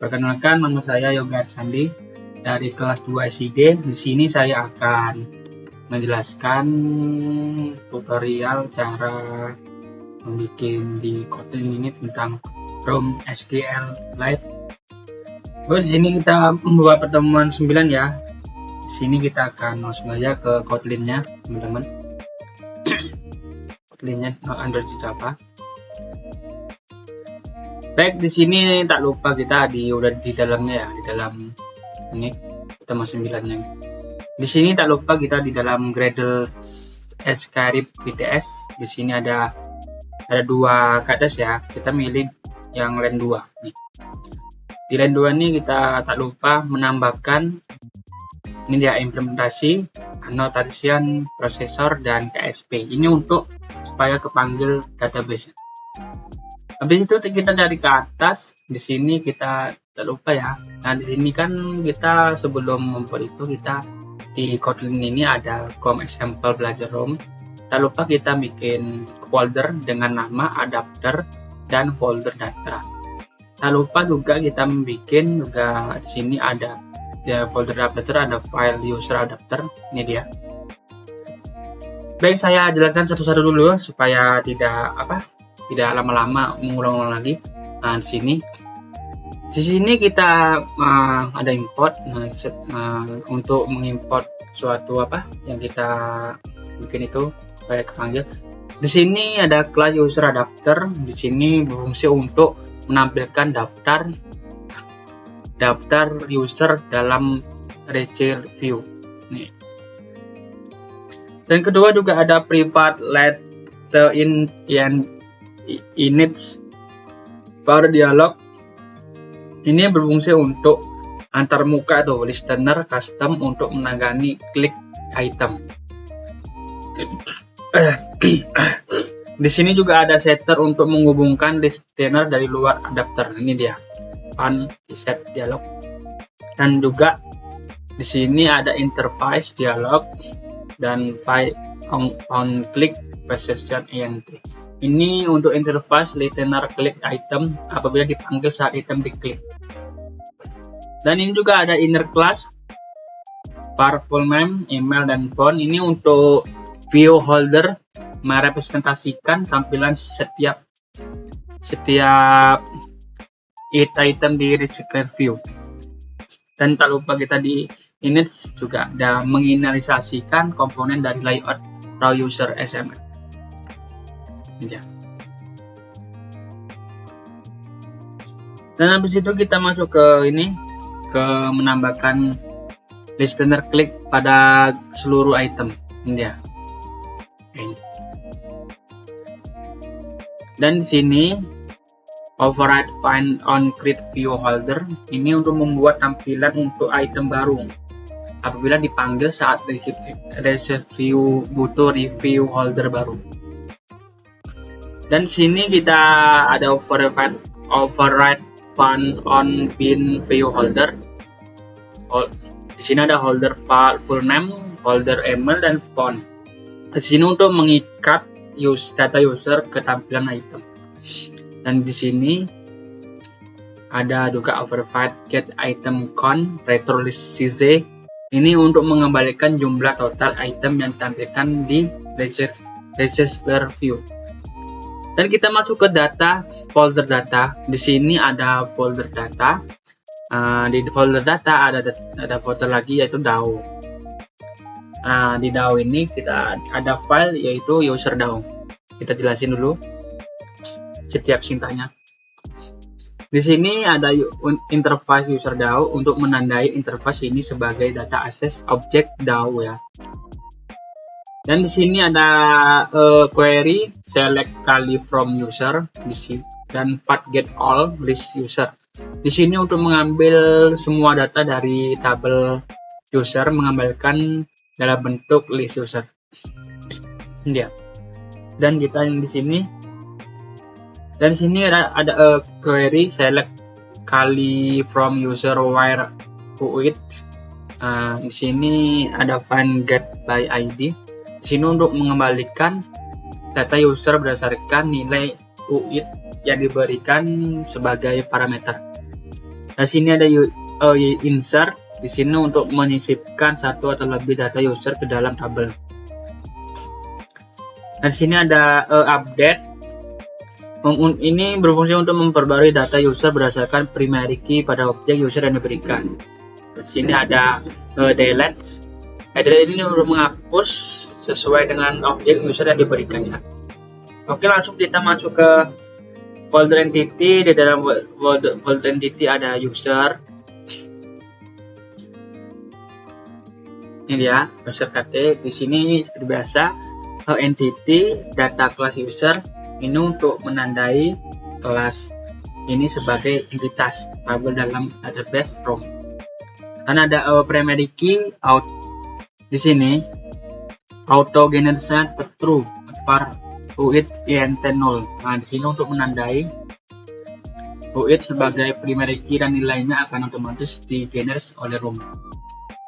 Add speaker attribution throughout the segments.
Speaker 1: Perkenalkan, nama saya Yoga Arsandi dari kelas 2 SID. Di sini saya akan menjelaskan tutorial cara membuat di Kotlin ini tentang Chrome SQLite. Terus di sini kita membuat pertemuan 9 ya. Di sini kita akan langsung aja ke Kotlinnya, teman-teman. Kotlinnya Android Java. Baik, di sini tak lupa kita udah di dalamnya ya, di dalam ini pertemuan 9-nya. Di sini tak lupa kita di dalam Gradle Script BTS. Di sini ada dua kadas ya. Kita milih yang line 2 nih. Di line 2 ini kita tak lupa menambahkan ini dia implementasi, annotation, prosesor, dan KSP. Ini untuk supaya kepanggil database. Habis itu kita cari ke atas. Di sini kita tak lupa ya. Nah, di sini kan kita sebelum membuat itu kita di Kotlin ini ada com example belajar room. Tak lupa kita bikin folder dengan nama adapter dan folder data. Tak lupa juga kita membuat juga di sini ada folder adapter, ada file user adapter. Ini dia. Baik, saya jelaskan satu-satu dulu supaya tidak lama-lama mengulang lagi. Nah, di sini kita ada import. Untuk mengimport suatu yang kita bikin itu supaya kepanggil. Di sini ada class user adapter. Di sini berfungsi untuk menampilkan daftar user dalam Rachel view. Nih. Dan kedua juga ada private let init var dialog. Ini berfungsi untuk antar muka tuh listener custom untuk menangani klik item. Di sini juga ada setter untuk menghubungkan listener dari luar adapter. Ini dia on set dialog. Dan juga di sini ada interface dialog dan file on click precision ent. Ini untuk interface listener klik item apabila dipanggil saat item diklik. Dan ini juga ada inner class, var full name, email, dan phone. Ini untuk view holder merepresentasikan tampilan setiap item di recycle view. Dan tak lupa kita di init juga ada menginisialisasikan komponen dari layout raw user SML. Ya. Dan habis itu kita masuk ke menambahkan listener klik pada seluruh item. Ini dia. Ini. Dan di sini override find on create view holder ini untuk membuat tampilan untuk item baru apabila dipanggil saat review butuh review holder baru. Dan sini kita ada override find on pin view holder. Di sini ada holder full name, holder email, dan phone. Di sini untuk mengikat data user ke tampilan item. Dan di sini ada juga override get item count retrolize. Ini untuk mengembalikan jumlah total item yang ditampilkan di register view. Dan kita masuk ke data, folder data. Di sini ada folder data. Di folder data ada folder lagi yaitu DAO. Di DAO ini kita ada file yaitu user DAO. Kita jelasin dulu setiap sintanya. Di sini ada interface user DAO untuk menandai interface ini sebagai data access object DAO ya. Dan di sini ada query select kali from user di sini dan fat get all list user. Di sini untuk mengambil semua data dari tabel user mengembalikan dalam bentuk list user. Dia. Dan kita yang di sini. Dan di sini ada query select kali from user where uit. Di sini ada find get by ID. Di sini untuk mengembalikan data user berdasarkan nilai uit yang diberikan sebagai parameter. Nah, sini ada insert. Di sini untuk menyisipkan satu atau lebih data user ke dalam tabel. Nah, di sini ada update. Ini berfungsi untuk memperbarui data user berdasarkan primary key pada objek user yang diberikan. Di sini ada delete. Delete ini untuk menghapus sesuai dengan objek user yang diberikannya. Oke, langsung kita masuk ke folder entity. Di dalam folder entity ada user. Ini dia user KT. Di sini seperti biasa entity data class user ini untuk menandai kelas ini sebagai entitas tabel dalam database ROM. Dan ada primary key out. Di sini auto generation true par UID int 0. Nah, di sini untuk menandai UID sebagai primary key dan nilainya akan otomatis digenerate oleh ROM.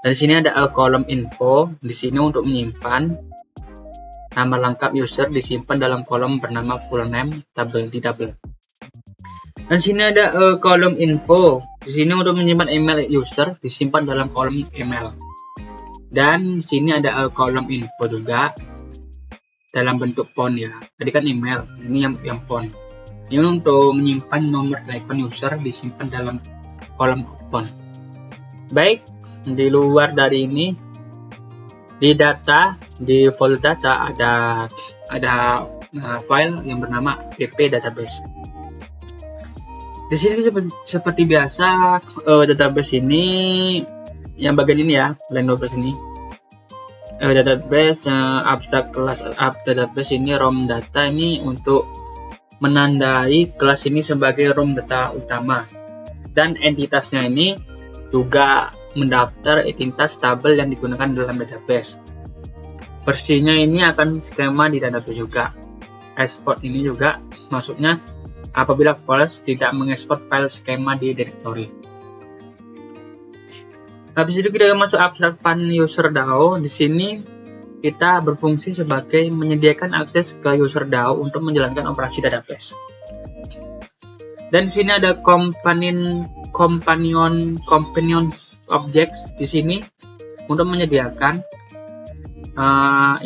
Speaker 1: Dari sini ada kolom info. Di sini untuk menyimpan nama lengkap user disimpan dalam kolom bernama full name tabel di tabel. Dan sini ada kolom info. Di sini untuk menyimpan email user disimpan dalam kolom email. Dan di sini ada kolom info juga dalam bentuk font ya. Tadi kan email, ini yang font. Ini untuk menyimpan nomor telepon user disimpan dalam kolom font. Baik, di luar dari ini di data, di folder data ada file yang bernama app database. Di sini seperti biasa database ini yang bagian ini ya, line 12 ini. Database abstrak kelas database ini ROM data ini untuk menandai kelas ini sebagai ROM data utama. Dan entitasnya ini juga mendaftar entitas tabel yang digunakan dalam database. Versinya ini akan skema di database juga. Export ini juga maksudnya apabila false tidak mengekspor file skema di directory. Habis itu kita masuk abstrak fun user DAO. Di sini kita berfungsi sebagai menyediakan akses ke user DAO untuk menjalankan operasi database. Dan di sini ada companion objects di sini untuk menyediakan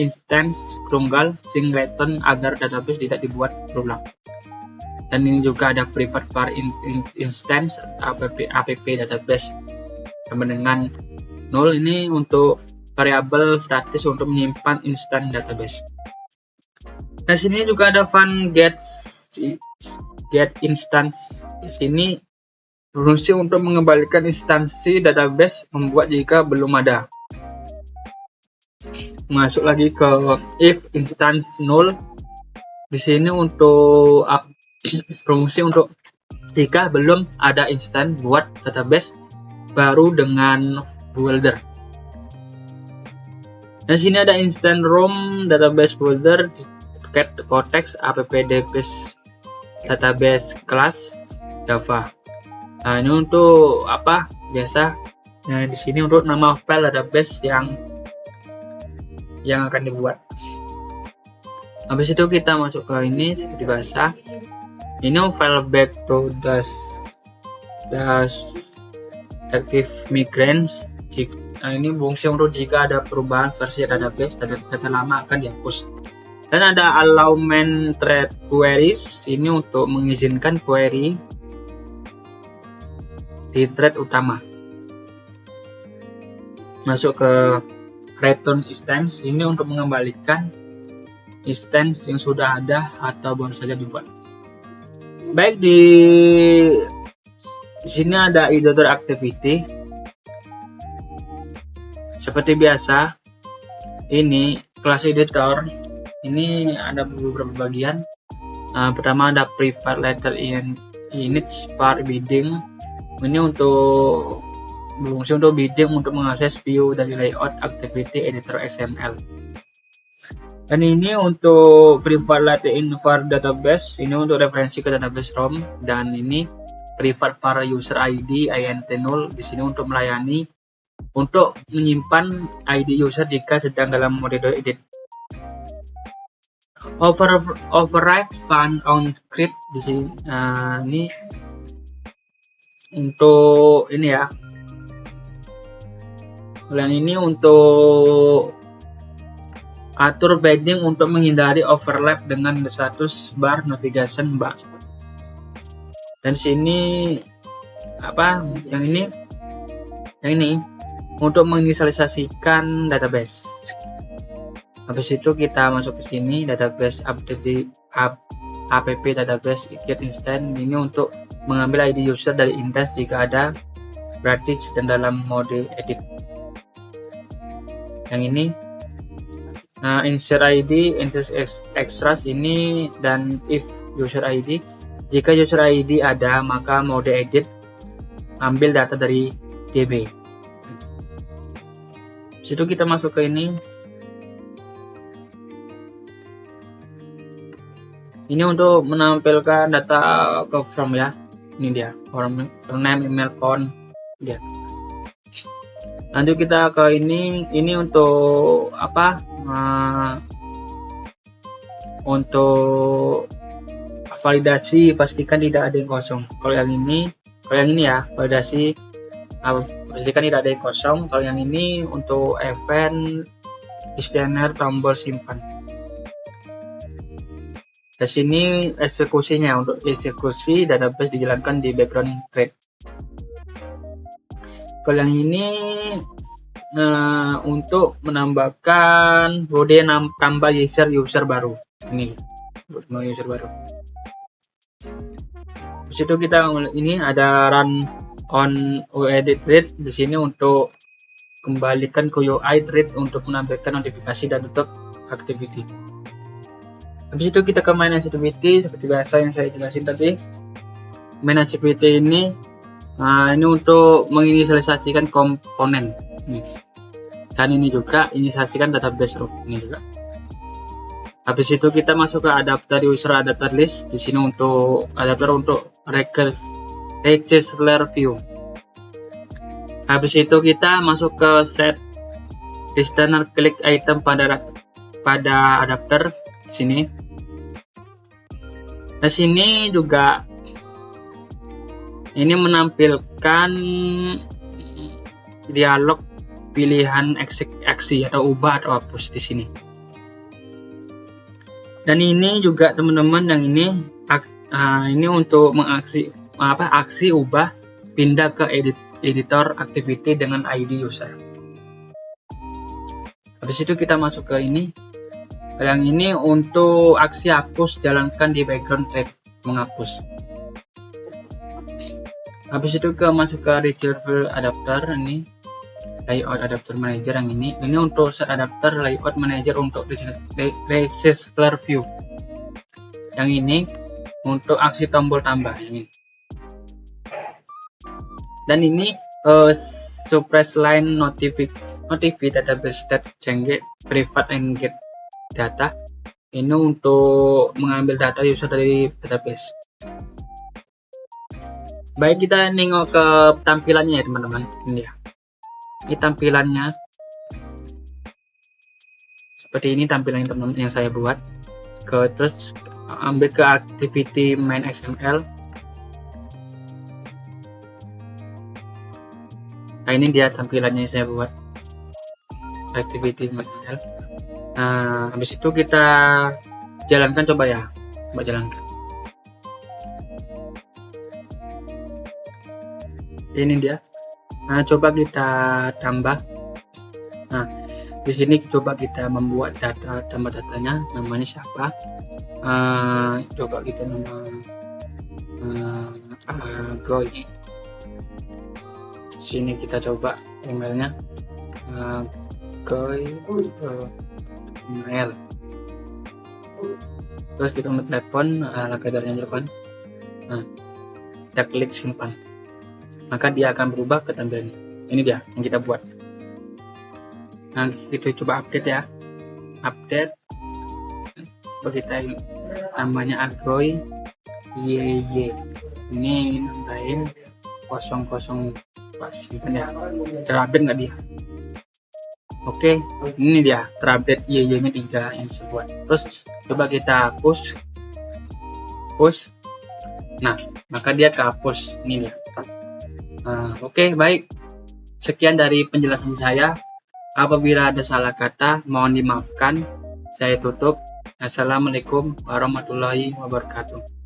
Speaker 1: instance tunggal singleton agar database tidak dibuat berulang. Dan ini juga ada private var instance app database sama dengan 0 ini untuk variabel statis untuk menyimpan instant database. Nah, sini juga ada fun get instance. Di sini berfungsi untuk mengembalikan instansi database membuat jika belum ada. Masuk lagi ke if instance 0. Di sini untuk berfungsi untuk jika belum ada instance buat database baru dengan builder. Nah, sini ada instant ROM database builder get konteks app database class Java. Nah, ini untuk apa? Biasa. Nah, di sini untuk nama file database yang akan dibuat. Habis itu kita masuk ke ini seperti biasa. Ini file back to dash active migrants. Nah, ini fungsi untuk jika ada perubahan versi database, data lama akan dihapus. Dan ada allowment thread queries. Ini untuk mengizinkan query di thread utama. Masuk ke return instance. Ini untuk mengembalikan instance yang sudah ada atau baru saja dibuat. Baik, di sini ada editor activity. Seperti biasa, ini kelas editor ini ada beberapa bagian. Pertama ada private letter init par bidding. Ini untuk berfungsi untuk bidding untuk mengakses view dari layout activity editor XML. Dan ini untuk private letter in var database, ini untuk referensi ke database ROM. Dan ini private var user ID int0 di sini untuk melayani untuk menyimpan ID user jika sedang dalam mode edit. Override fun on script di sini. Ini untuk ini ya. Yang ini untuk atur padding untuk menghindari overlap dengan status bar navigation bar. Dan sini apa? Yang ini untuk menginisialisasikan database. Habis itu kita masuk ke sini, database update di app database get instant. Ini untuk mengambil ID user dari index jika ada, berarti dan dalam mode edit. Yang ini insert ID, insert extras ini, dan if user ID. Jika user ID ada, maka mode edit ambil data dari DB. Situ kita masuk ke ini. Ini untuk menampilkan data ke form ya. Ini dia, form name, email, phone. Ya. Lanjut kita ke ini untuk apa? Untuk validasi, pastikan tidak ada yang kosong. Kalau yang ini ya, validasi pastikan tidak ada yang kosong. Kalau yang ini untuk event listener tombol simpan. Di sini eksekusinya, untuk eksekusi database dijalankan di background thread. Kalau yang ini untuk menambahkan mode tambah user baru. Ini user baru. Di situ kita ini ada run on edit thread. Di sini untuk kembalikan ke UI thread untuk menampilkan notifikasi dan tutup activity. Habis itu kita ke main activity seperti biasa yang saya jelasin tadi. Main activity ini untuk menginisialisasikan komponen. Dan ini juga inisialisasikan database root ini juga. Habis itu kita masuk ke adapter user adapter list. Di sini untuk adapter untuk registrar view. Habis itu kita masuk ke set listener click item pada adapter di sini. Nah, sini juga ini menampilkan dialog pilihan aksi atau ubah atau hapus di sini. Dan ini juga teman-teman, yang ini untuk aksi ubah pindah ke editor activity dengan ID user. Habis itu kita masuk ke ini. Yang ini untuk aksi hapus, jalankan di background thread menghapus. Habis itu masuk ke retrieval adapter, ini layout adapter manager. Yang ini untuk set adapter layout manager untuk registrar view. Yang ini untuk aksi tombol tambah ini. Dan ini suppress line notify database state change private and get data. Ini untuk mengambil data user dari database. Baik, kita nengok ke tampilannya ya teman-teman. Ini ya. Ini tampilannya. Seperti ini tampilan yang saya buat. Terus ambil ke activity main XML. Nah, ini dia tampilannya yang saya buat. Activity main XML. Nah, habis itu kita jalankan, coba ya. Coba jalankan. Ini dia. Nah, coba kita tambah. Nah, di sini coba kita membuat tambah datanya. Namanya siapa? Coba kita nama Goy. Sini kita coba emailnya Goy email. Terus kita telepon, kadarnya telepon. Nah, kita klik simpan. Maka dia akan berubah ke tampilannya. Ini dia yang kita buat. Nah, kita coba update ya. Update. Coba kita namanya Agoy YY. Ini nambahin 00 simpan ya. Terupdate nggak dia? Oke, ini dia terupdate YY nya 3 yang saya buat. Terus coba kita push. Nah, maka dia kehapus. Ini dia. Oke, baik. Sekian dari penjelasan saya. Apabila ada salah kata, mohon dimaafkan. Saya tutup. Assalamualaikum warahmatullahi wabarakatuh.